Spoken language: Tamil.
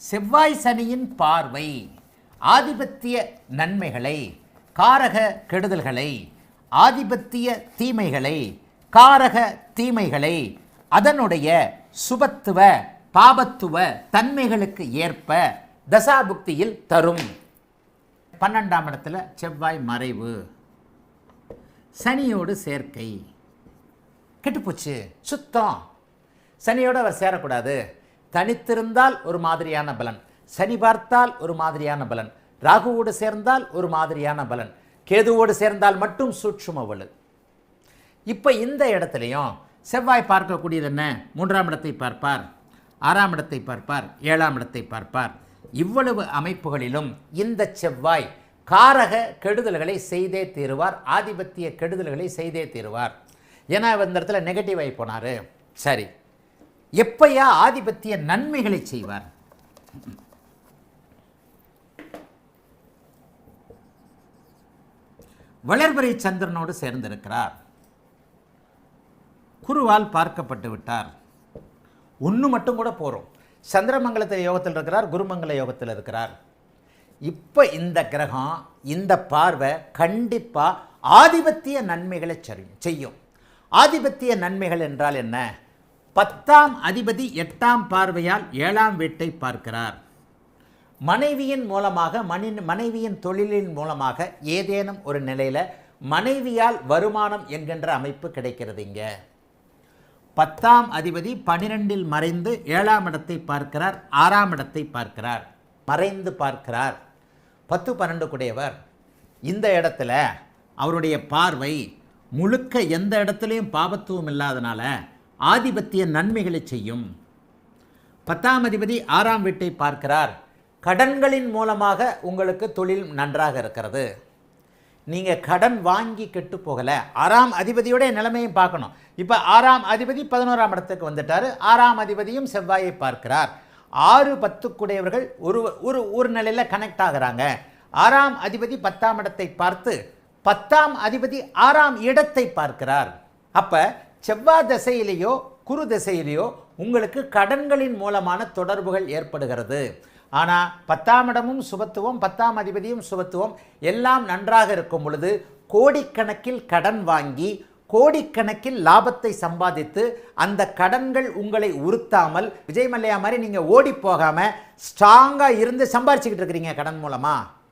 செவ்வாய் சனியின் பார்வை ஆதிபத்திய நன்மைகளை, காரக கெடுதல்களை, ஆதிபத்திய தீமைகளை, காரக தீமைகளை அதனுடைய சுபத்துவ பாபத்துவ தன்மைகளுக்கு ஏற்ப தசாபுக்தியில் தரும். 12ஆம் இடத்துல செவ்வாய் மறைவு, சனியோடு சேர்க்கை, கெட்டுப்போச்சு சுத்தம். சனியோடு அவர் சேரக்கூடாது. தனித்திருந்தால் ஒரு மாதிரியான பலன், சனி பார்த்தால் ஒரு மாதிரியான பலன், ராகுவோடு சேர்ந்தால் ஒரு மாதிரியான பலன், கேதுவோடு சேர்ந்தால் மட்டும் சூட்சும வலு. இப்போ இந்த இடத்துலையும் செவ்வாய் பார்க்கக்கூடியது என்ன? 3ஆம் இடத்தை பார்ப்பார், 6ஆம் இடத்தை பார்ப்பார், 7ஆம் இடத்தை பார்ப்பார். இவ்வளவு அமைப்புகளிலும் இந்த செவ்வாய் காரக கெடுதல்களை செய்தே தீருவார், ஆதிபத்திய கெடுதல்களை செய்தே தீருவார். ஏன்னா இந்த இடத்துல நெகட்டிவ் ஆகி போனார். சரி, எப்பயா ஆதிபத்திய நன்மைகளை செய்வார்? வளர்பிறை சந்திரனோடு சேர்ந்திருக்கிறார், குருவால் பார்க்கப்பட்டு விட்டார். ஒன்று மட்டும் கூட போகிறோம். சந்திரமங்கலத்தில் யோகத்தில் இருக்கிறார், குருமங்கல யோகத்தில் இருக்கிறார். இப்போ இந்த கிரகம் இந்த பார்வை கண்டிப்பாக ஆதிபத்திய நன்மைகளை செய்யும். ஆதிபத்திய நன்மைகள் என்றால் என்ன? 10ஆம் அதிபதி 8ஆம் பார்வையால் 7ஆம் வீட்டை பார்க்கிறார். மனைவியின் மூலமாக மனைவியின் தொழிலின் மூலமாக ஏதேனும் ஒரு நிலையில் மனைவியால் வருமானம் என்கின்ற அமைப்பு கிடைக்கிறது. இங்கே 10ஆம் அதிபதி 12இல் மறைந்து 7ஆம் இடத்தை பார்க்கிறார், 6ஆம் இடத்தை பார்க்கிறார், மறைந்து பார்க்கிறார். 10, 12 கூடையவர். இந்த இடத்துல அவருடைய பார்வை முழுக்க எந்த இடத்துலையும் பாபத்துவம் இல்லாதனால ஆதிபத்திய நன்மைகளை செய்யும். 10ஆம் அதிபதி 6ஆம் வீட்டை பார்க்கிறார். கடன்களின் மூலமாக உங்களுக்கு தொழில் நன்றாக இருக்கிறது. நீங்கள் கடன் வாங்கி கெட்டு போகலை. 6ஆம் அதிபதியோடைய நிலைமையும் பார்க்கணும். இப்போ 6ஆம் அதிபதி 11ஆம் இடத்துக்கு வந்துட்டார். 6ஆம் அதிபதியும் செவ்வாயை பார்க்கிறார். 6, 10 கூடையவர்கள் ஒரு நிலையில் கனெக்ட் ஆகிறாங்க. 6ஆம் அதிபதி 10ஆம் இடத்தை பார்த்து 10ஆம் அதிபதி 6ஆம் இடத்தை பார்க்கிறார். அப்போ செவ்வாய் திசையிலேயோ குரு திசையிலேயோ உங்களுக்கு கடன்களின் மூலமான தொடர்புகள் ஏற்படுகிறது. ஆனால் 10ஆம் இடமும் சுபத்துவம், 10ஆம் அதிபதியும் சுபத்துவம் எல்லாம் நன்றாக இருக்கும் பொழுது கோடிக்கணக்கில் கடன் வாங்கி கோடிக்கணக்கில் லாபத்தை சம்பாதித்து அந்த கடன்கள் உங்களை உறுத்தாமல் விஜய் மல்லையா மாதிரி நீங்கள் ஓடி போகாமல் ஸ்ட்ராங்காக இருந்து சம்பாரிச்சுக்கிட்டு இருக்கிறீங்க கடன் மூலமாக.